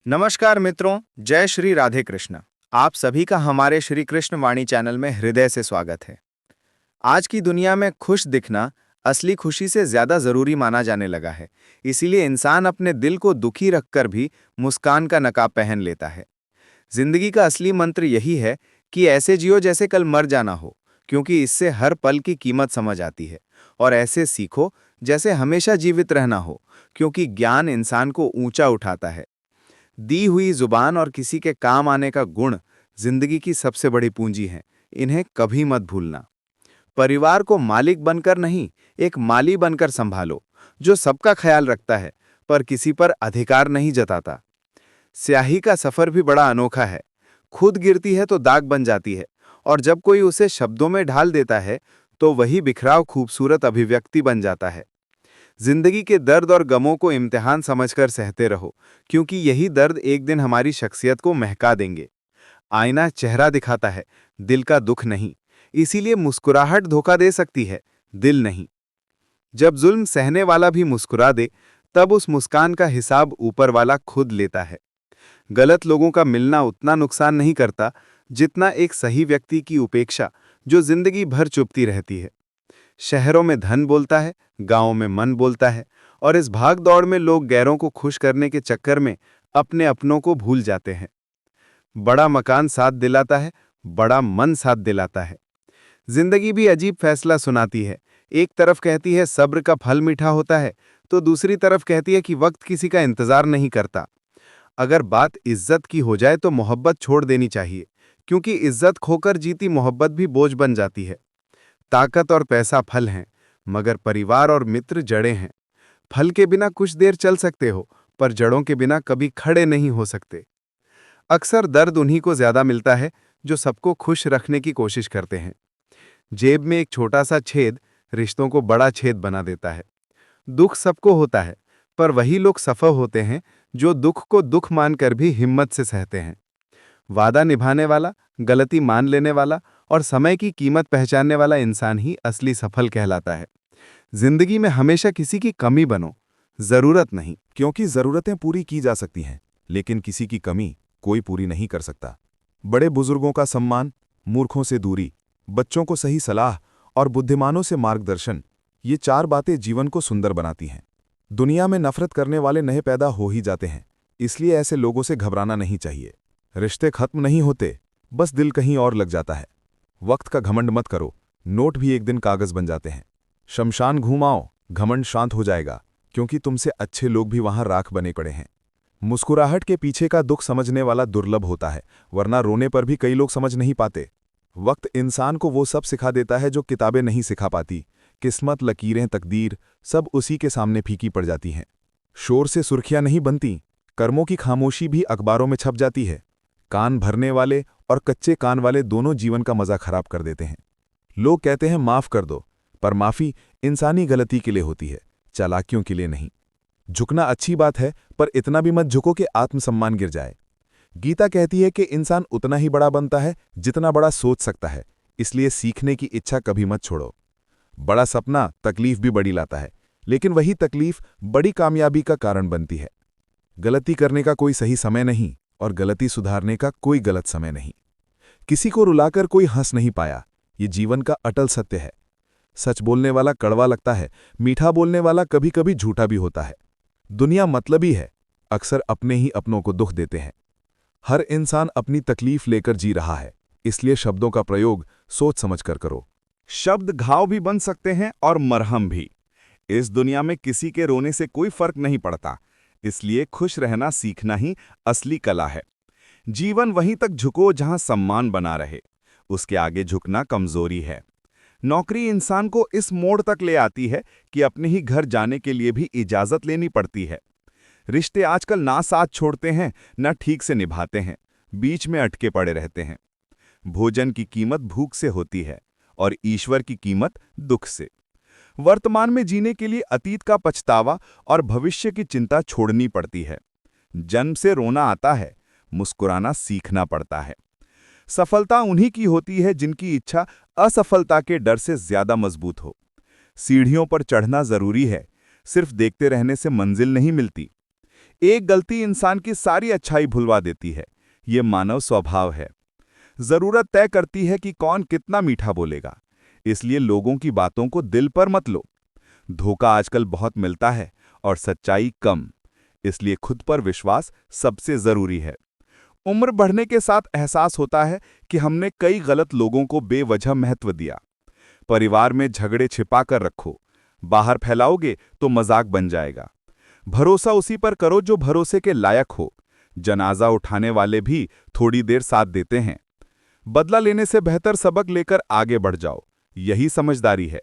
नमस्कार मित्रों, जय श्री राधे कृष्ण। आप सभी का हमारे श्री कृष्ण वाणी चैनल में हृदय से स्वागत है। आज की दुनिया में खुश दिखना असली खुशी से ज्यादा जरूरी माना जाने लगा है। इसीलिए इंसान अपने दिल को दुखी रखकर भी मुस्कान का नकाब पहन लेता है। जिंदगी का असली मंत्र यही है कि ऐसे जियो जैसे कल मर जाना हो, क्योंकि इससे हर पल की कीमत समझ आती है। और ऐसे सीखो जैसे हमेशा जीवित रहना हो, क्योंकि ज्ञान इंसान को ऊंचा उठाता है। दी हुई जुबान और किसी के काम आने का गुण जिंदगी की सबसे बड़ी पूंजी है। इन्हें कभी मत भूलना। परिवार को मालिक बनकर नहीं, एक माली बनकर संभालो, जो सबका ख्याल रखता है पर किसी पर अधिकार नहीं जताता। स्याही का सफर भी बड़ा अनोखा है। खुद गिरती है तो दाग बन जाती है, और जब कोई उसे शब्दों में ढाल देता है तो वही बिखराव खूबसूरत अभिव्यक्ति बन जाता है। जिंदगी के दर्द और गमों को इम्तिहान समझकर सहते रहो, क्योंकि यही दर्द एक दिन हमारी शख्सियत को महका देंगे। आईना चेहरा दिखाता है, दिल का दुख नहीं। इसीलिए मुस्कुराहट धोखा दे सकती है, दिल नहीं। जब जुल्म सहने वाला भी मुस्कुरा दे, तब उस मुस्कान का हिसाब ऊपर वाला खुद लेता है। गलत लोगों का मिलना उतना नुकसान नहीं करता जितना एक सही व्यक्ति की उपेक्षा, जो जिंदगी भर चुपती रहती है। शहरों में धन बोलता है, गांवों में मन बोलता है, और इस भाग दौड़ में लोग गैरों को खुश करने के चक्कर में अपने अपनों को भूल जाते हैं। बड़ा मकान साथ दिलाता है, बड़ा मन साथ दिलाता है। जिंदगी भी अजीब फैसला सुनाती है। एक तरफ कहती है सब्र का फल मीठा होता है, तो दूसरी तरफ कहती है कि वक्त किसी का इंतजार नहीं करता। अगर बात इज्जत की हो जाए तो मोहब्बत छोड़ देनी चाहिए, क्योंकि इज्जत खोकर जीती मोहब्बत भी बोझ बन जाती है। ताकत और पैसा फल हैं, मगर परिवार और मित्र जड़ें हैं। फल के बिना कुछ देर चल सकते हो, पर जड़ों के बिना कभी खड़े नहीं हो सकते। अक्सर दर्द उन्हीं को ज्यादा मिलता है जो सबको खुश रखने की कोशिश करते हैं। जेब में एक छोटा सा छेद रिश्तों को बड़ा छेद बना देता है। दुख सबको होता है, पर वही लोग सफल होते हैं जो दुख को दुख मानकर भी हिम्मत से सहते हैं। वादा निभाने वाला, गलती मान लेने वाला और समय की कीमत पहचानने वाला इंसान ही असली सफल कहलाता है। जिंदगी में हमेशा किसी की कमी बनो, जरूरत नहीं। क्योंकि जरूरतें पूरी की जा सकती हैं, लेकिन किसी की कमी कोई पूरी नहीं कर सकता। बड़े बुजुर्गों का सम्मान, मूर्खों से दूरी, बच्चों को सही सलाह और बुद्धिमानों से मार्गदर्शन, ये चार बातें जीवन को सुंदर बनाती हैं। दुनिया में नफरत करने वाले नए पैदा हो ही जाते हैं, इसलिए ऐसे लोगों से घबराना नहीं चाहिए। रिश्ते खत्म नहीं होते, बस दिल कहीं और लग जाता है। वक्त का घमंड मत करो, नोट भी एक दिन कागज बन जाते हैं। शमशान घूमाओ, घमंड शांत हो जाएगा, क्योंकि तुमसे अच्छे लोग भी वहां राख बने पड़े हैं। मुस्कुराहट के पीछे का दुख समझने वाला दुर्लभ होता है, वरना रोने पर भी कई लोग समझ नहीं पाते। वक्त इंसान को वो सब सिखा देता है जो किताबें नहीं सिखा पाती। किस्मत, लकीरें, तकदीर सब उसी के सामने फीकी पड़ जाती हैं। शोर से सुर्खियां नहीं बनती, कर्मों की खामोशी भी अखबारों में छप जाती है। कान भरने वाले और कच्चे कान वाले दोनों जीवन का मजा खराब कर देते हैं। लोग कहते हैं माफ कर दो, पर माफी इंसानी गलती के लिए होती है, चालाकियों के लिए नहीं। झुकना अच्छी बात है, पर इतना भी मत झुको कि आत्मसम्मान गिर जाए। गीता कहती है कि इंसान उतना ही बड़ा बनता है जितना बड़ा सोच सकता है, इसलिए सीखने की इच्छा कभी मत छोड़ो। बड़ा सपना तकलीफ भी बड़ी लाता है, लेकिन वही तकलीफ बड़ी कामयाबी का कारण बनती है। गलती करने का कोई सही समय नहीं, और गलती सुधारने का कोई गलत समय नहीं। किसी को रुलाकर कोई हंस नहीं पाया, ये जीवन का अटल सत्य है। सच बोलने वाला कड़वा लगता है, मीठा बोलने वाला कभी कभी झूठा भी होता है। दुनिया मतलबी है, अक्सर अपने ही अपनों को दुख देते हैं। हर इंसान अपनी तकलीफ लेकर जी रहा है, इसलिए शब्दों का प्रयोग सोच समझ कर करो। शब्द घाव भी बन सकते हैं और मरहम भी। इस दुनिया में किसी के रोने से कोई फर्क नहीं पड़ता, इसलिए खुश रहना सीखना ही असली कला है। जीवन वहीं तक झुको जहां सम्मान बना रहे, उसके आगे झुकना कमजोरी है। नौकरी इंसान को इस मोड़ तक ले आती है कि अपने ही घर जाने के लिए भी इजाजत लेनी पड़ती है। रिश्ते आजकल ना साथ छोड़ते हैं, ना ठीक से निभाते हैं, बीच में अटके पड़े रहते हैं। भोजन की कीमत भूख से होती है और ईश्वर की कीमत दुख से। वर्तमान में जीने के लिए अतीत का पछतावा और भविष्य की चिंता छोड़नी पड़ती है। जन्म से रोना आता है, मुस्कुराना सीखना पड़ता है। सफलता उन्हीं की होती है जिनकी इच्छा असफलता के डर से ज्यादा मजबूत हो। सीढ़ियों पर चढ़ना जरूरी है, सिर्फ देखते रहने से मंजिल नहीं मिलती। एक गलती इंसान की सारी अच्छाई भुलवा देती है। ये मानव स्वभाव है। जरूरत तय करती है कि कौन कितना मीठा बोलेगा, इसलिए लोगों की बातों को दिल पर मत लो। धोखा आजकल बहुत मिलता है और सच्चाई कम, इसलिए खुद पर विश्वास सबसे जरूरी है। उम्र बढ़ने के साथ एहसास होता है कि हमने कई गलत लोगों को बेवजह महत्व दिया। परिवार में झगड़े छिपा कर रखो, बाहर फैलाओगे तो मजाक बन जाएगा। भरोसा उसी पर करो जो भरोसे के लायक हो। जनाजा उठाने वाले भी थोड़ी देर साथ देते हैं। बदला लेने से बेहतर सबक लेकर आगे बढ़ जाओ, यही समझदारी है।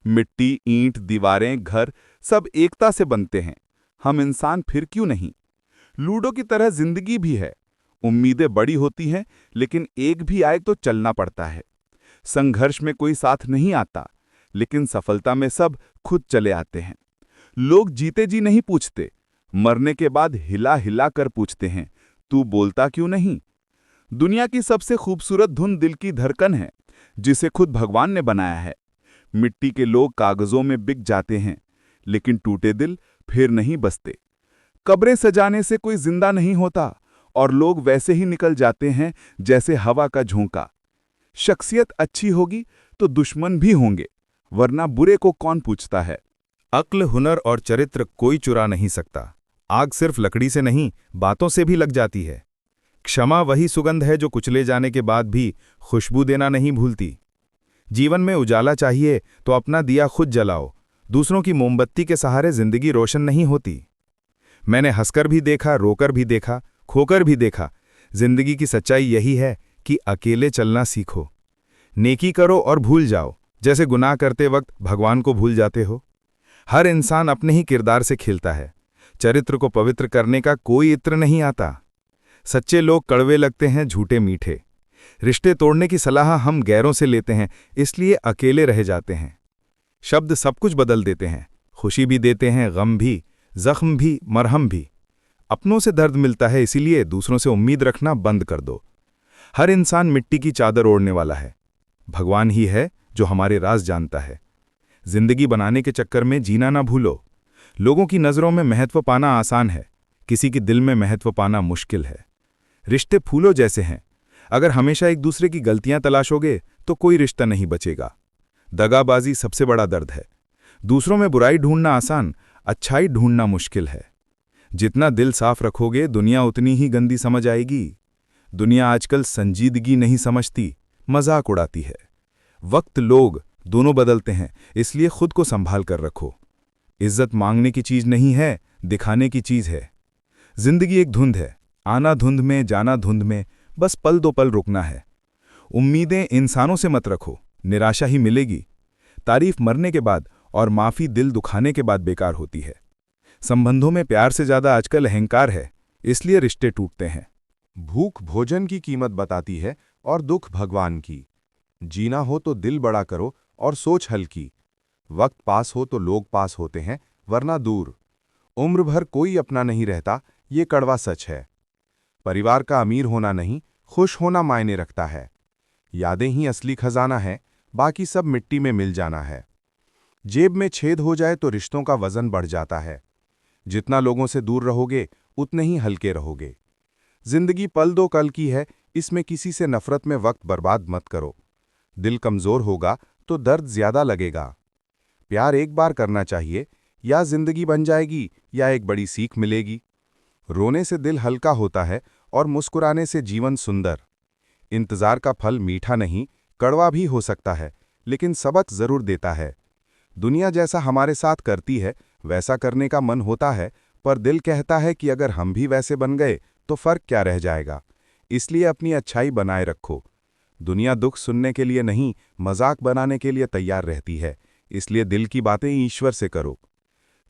मिट्टी, ईंट, दीवारें, घर सब एकता से बनते हैं। हम इंसान फिर क्यों नहीं? लूडो की तरह जिंदगी भी है। उम्मीदें बड़ी होती हैं, लेकिन एक भी आए तो चलना पड़ता है। संघर्ष में कोई साथ नहीं आता, लेकिन सफलता में सब खुद चले आते हैं। लोग जीते जी नहीं पूछते, मरने के बाद हिला हिला कर पूछते हैं, तू बोलता क्यों नहीं? दुनिया की सबसे खूबसूरत धुन दिल की धड़कन है, जिसे खुद भगवान ने बनाया है। मिट्टी के लोग कागजों में बिक जाते हैं, लेकिन टूटे दिल फिर नहीं बसते। कब्रें सजाने से कोई जिंदा नहीं होता, और लोग वैसे ही निकल जाते हैं जैसे हवा का झोंका। शख्सियत अच्छी होगी तो दुश्मन भी होंगे, वरना बुरे को कौन पूछता है? अक्ल, हुनर और चरित्र कोई चुरा नहीं सकता। आग सिर्फ लकड़ी से नहीं, बातों से भी लग जाती है। क्षमा वही सुगंध है जो कुचले जाने के बाद भी खुशबू देना नहीं भूलती। जीवन में उजाला चाहिए तो अपना दिया खुद जलाओ। दूसरों की मोमबत्ती के सहारे जिंदगी रोशन नहीं होती। मैंने हंसकर भी देखा, रोकर भी देखा, खोकर भी देखा। जिंदगी की सच्चाई यही है कि अकेले चलना सीखो। नेकी करो और भूल जाओ, जैसे गुनाह करते वक्त भगवान को भूल जाते हो। हर इंसान अपने ही किरदार से खिलता है। चरित्र को पवित्र करने का कोई इत्र नहीं आता। सच्चे लोग कड़वे लगते हैं, झूठे मीठे। रिश्ते तोड़ने की सलाह हम गैरों से लेते हैं, इसलिए अकेले रह जाते हैं। शब्द सब कुछ बदल देते हैं, खुशी भी देते हैं, गम भी, जख्म भी, मरहम भी। अपनों से दर्द मिलता है, इसीलिए दूसरों से उम्मीद रखना बंद कर दो। हर इंसान मिट्टी की चादर ओढ़ने वाला है। भगवान ही है जो हमारे राज जानता है। जिंदगी बनाने के चक्कर में जीना ना भूलो। लोगों की नज़रों में महत्व पाना आसान है, किसी के दिल में महत्व पाना मुश्किल है। रिश्ते फूलों जैसे हैं, अगर हमेशा एक दूसरे की गलतियां तलाशोगे तो कोई रिश्ता नहीं बचेगा। दगाबाजी सबसे बड़ा दर्द है। दूसरों में बुराई ढूंढना आसान, अच्छाई ढूंढना मुश्किल है। जितना दिल साफ रखोगे, दुनिया उतनी ही गंदी समझ आएगी। दुनिया आजकल संजीदगी नहीं समझती, मजाक उड़ाती है। वक्त, लोग दोनों बदलते हैं, इसलिए खुद को संभाल कर रखो। इज्जत मांगने की चीज नहीं है, दिखाने की चीज है। जिंदगी एक धुंध है, आना धुंध में, जाना धुंध में, बस पल दो पल रुकना है। उम्मीदें इंसानों से मत रखो, निराशा ही मिलेगी। तारीफ मरने के बाद और माफी दिल दुखाने के बाद बेकार होती है। संबंधों में प्यार से ज्यादा आजकल अहंकार है, इसलिए रिश्ते टूटते हैं। भूख भोजन की कीमत बताती है और दुख भगवान की। जीना हो तो दिल बड़ा करो और सोच हल्की। वक्त पास हो तो लोग पास होते हैं, वरना दूर। उम्र भर कोई अपना नहीं रहता, ये कड़वा सच है। परिवार का अमीर होना नहीं, खुश होना मायने रखता है। यादें ही असली खजाना है, बाकी सब मिट्टी में मिल जाना है। जेब में छेद हो जाए तो रिश्तों का वजन बढ़ जाता है। जितना लोगों से दूर रहोगे, उतने ही हल्के रहोगे। जिंदगी पल दो कल की है, इसमें किसी से नफरत में वक्त बर्बाद मत करो। दिल कमजोर होगा तो दर्द ज्यादा लगेगा। प्यार एक बार करना चाहिए, या जिंदगी बन जाएगी या एक बड़ी सीख मिलेगी। रोने से दिल हल्का होता है और मुस्कुराने से जीवन सुंदर। इंतजार का फल मीठा नहीं, कड़वा भी हो सकता है, लेकिन सबक जरूर देता है। दुनिया जैसा हमारे साथ करती है, वैसा करने का मन होता है, पर दिल कहता है कि अगर हम भी वैसे बन गए तो फर्क क्या रह जाएगा। इसलिए अपनी अच्छाई बनाए रखो। दुनिया दुख सुनने के लिए नहीं, मजाक बनाने के लिए तैयार रहती है, इसलिए दिल की बातें ईश्वर से करो।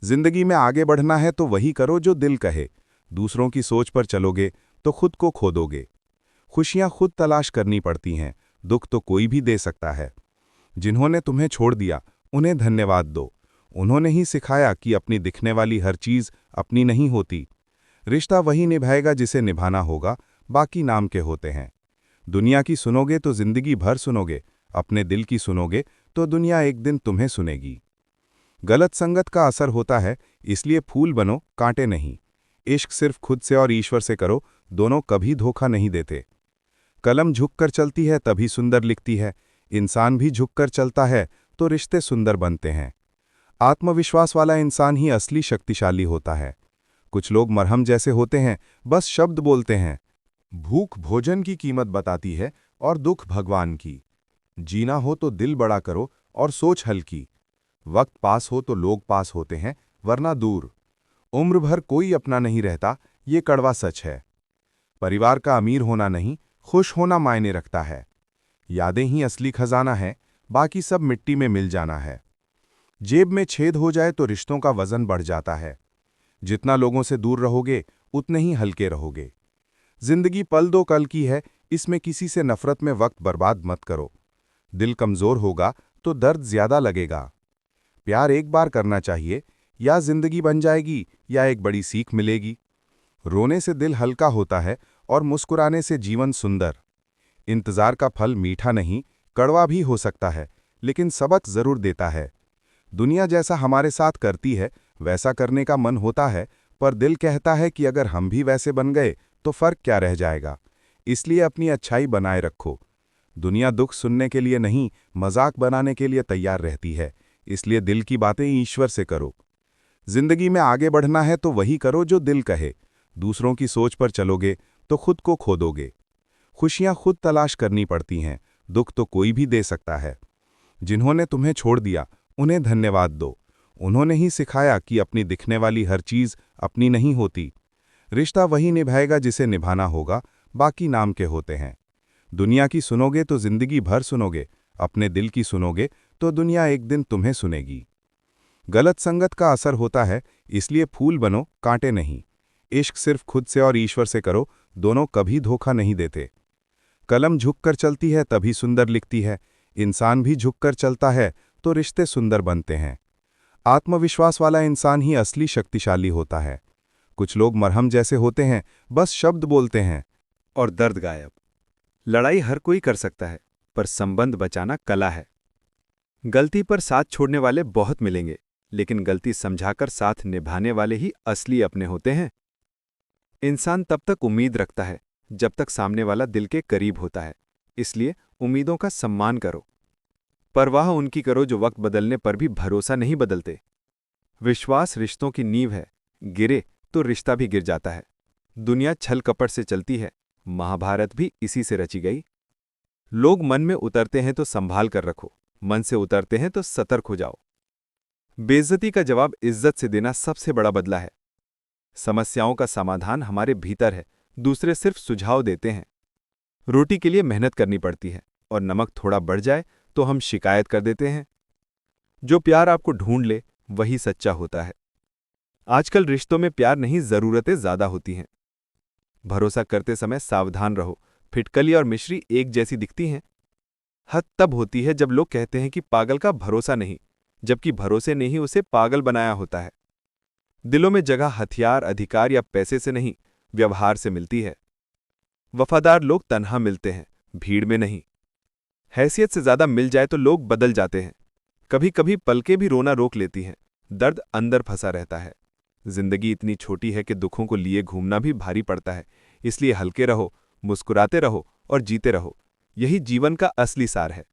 जिंदगी में आगे बढ़ना है तो वही करो जो दिल कहे। दूसरों की सोच पर चलोगे तो खुद को खो दोगे। खुशियां खुद तलाश करनी पड़ती हैं, दुख तो कोई भी दे सकता है। जिन्होंने तुम्हें छोड़ दिया, उन्हें धन्यवाद दो। उन्होंने ही सिखाया कि अपनी दिखने वाली हर चीज अपनी नहीं होती। रिश्ता वही निभाएगा जिसे निभाना होगा, बाकी नाम के होते हैं। दुनिया की सुनोगे तो जिंदगी भर सुनोगे, अपने दिल की सुनोगे तो दुनिया एक दिन तुम्हें सुनेगी। गलत संगत का असर होता है, इसलिए फूल बनो, कांटे नहीं। इश्क सिर्फ खुद से और ईश्वर से करो, दोनों कभी धोखा नहीं देते। कलम झुककर चलती है तभी सुंदर लिखती है, इंसान भी झुककर चलता है तो रिश्ते सुंदर बनते हैं। आत्मविश्वास वाला इंसान ही असली शक्तिशाली होता है। कुछ लोग मरहम जैसे होते हैं, बस शब्द बोलते हैं। भूख भोजन की कीमत बताती है और दुख भगवान की। जीना हो तो दिल बड़ा करो और सोच हल्की। वक्त पास हो तो लोग पास होते हैं, वरना दूर। उम्र भर कोई अपना नहीं रहता, ये कड़वा सच है। परिवार का अमीर होना नहीं, खुश होना मायने रखता है। यादें ही असली खजाना है, बाकी सब मिट्टी में मिल जाना है। जेब में छेद हो जाए तो रिश्तों का वजन बढ़ जाता है। जितना लोगों से दूर रहोगे, उतने ही हल्के रहोगे। जिंदगी पल दो कल की है, इसमें किसी से नफरत में वक्त बर्बाद मत करो। दिल कमजोर होगा तो दर्द ज्यादा लगेगा। प्यार एक बार करना चाहिए, या जिंदगी बन जाएगी या एक बड़ी सीख मिलेगी। रोने से दिल हल्का होता है और मुस्कुराने से जीवन सुंदर। इंतजार का फल मीठा नहीं, कड़वा भी हो सकता है, लेकिन सबक जरूर देता है। दुनिया जैसा हमारे साथ करती है, वैसा करने का मन होता है, पर दिल कहता है कि अगर हम भी वैसे बन गए तो फर्क क्या रह जाएगा। इसलिए अपनी अच्छाई बनाए रखो। दुनिया दुख सुनने के लिए नहीं, मजाक बनाने के लिए तैयार रहती है। इसलिए दिल की बातें ईश्वर से करो। जिंदगी में आगे बढ़ना है तो वही करो जो दिल कहे। दूसरों की सोच पर चलोगे तो खुद को खो दोगे। खुशियां खुद तलाश करनी पड़ती हैं, दुख तो कोई भी दे सकता है। जिन्होंने तुम्हें छोड़ दिया, उन्हें धन्यवाद दो। उन्होंने ही सिखाया कि अपनी दिखने वाली हर चीज अपनी नहीं होती। रिश्ता वही निभाएगा जिसे निभाना होगा, बाकी नाम के होते हैं। दुनिया की सुनोगे तो जिंदगी भर सुनोगे, अपने दिल की सुनोगे तो दुनिया एक दिन तुम्हें सुनेगी। गलत संगत का असर होता है, इसलिए फूल बनो, कांटे नहीं। इश्क सिर्फ खुद से और ईश्वर से करो, दोनों कभी धोखा नहीं देते। कलम झुककर चलती है तभी सुंदर लिखती है, इंसान भी झुककर चलता है तो रिश्ते सुंदर बनते हैं। आत्मविश्वास वाला इंसान ही असली शक्तिशाली होता है। कुछ लोग मरहम जैसे होते हैं, बस शब्द बोलते हैं और दर्द गायब। लड़ाई हर कोई कर सकता है, पर संबंध बचाना कला है। गलती पर साथ छोड़ने वाले बहुत मिलेंगे, लेकिन गलती समझाकर साथ निभाने वाले ही असली अपने होते हैं। इंसान तब तक उम्मीद रखता है जब तक सामने वाला दिल के करीब होता है, इसलिए उम्मीदों का सम्मान करो। परवाह उनकी करो जो वक्त बदलने पर भी भरोसा नहीं बदलते। विश्वास रिश्तों की नींव है, गिरे तो रिश्ता भी गिर जाता है। दुनिया छल कपट से चलती है, महाभारत भी इसी से रची गई। लोग मन में उतरते हैं तो संभाल कर रखो, मन से उतरते हैं तो सतर्क हो जाओ। बेइज्जती का जवाब इज्जत से देना सबसे बड़ा बदला है। समस्याओं का समाधान हमारे भीतर है, दूसरे सिर्फ सुझाव देते हैं। रोटी के लिए मेहनत करनी पड़ती है, और नमक थोड़ा बढ़ जाए तो हम शिकायत कर देते हैं। जो प्यार आपको ढूंढ ले वही सच्चा होता है। आजकल रिश्तों में प्यार नहीं, जरूरतें ज्यादा होती हैं। भरोसा करते समय सावधान रहो, फिटकली और मिश्री एक जैसी दिखती हैं। हद तब होती है जब लोग कहते हैं कि पागल का भरोसा नहीं, जबकि भरोसे ने ही उसे पागल बनाया होता है। दिलों में जगह हथियार, अधिकार या पैसे से नहीं, व्यवहार से मिलती है। वफादार लोग तन्हा मिलते हैं, भीड़ में नहीं। हैसियत से ज्यादा मिल जाए तो लोग बदल जाते हैं। कभी कभी पलकें भी रोना रोक लेती हैं, दर्द अंदर फंसा रहता है। जिंदगी इतनी छोटी है कि दुखों को लिए घूमना भी भारी पड़ता है, इसलिए हल्के रहो, मुस्कुराते रहो और जीते रहो। यही जीवन का असली सार है।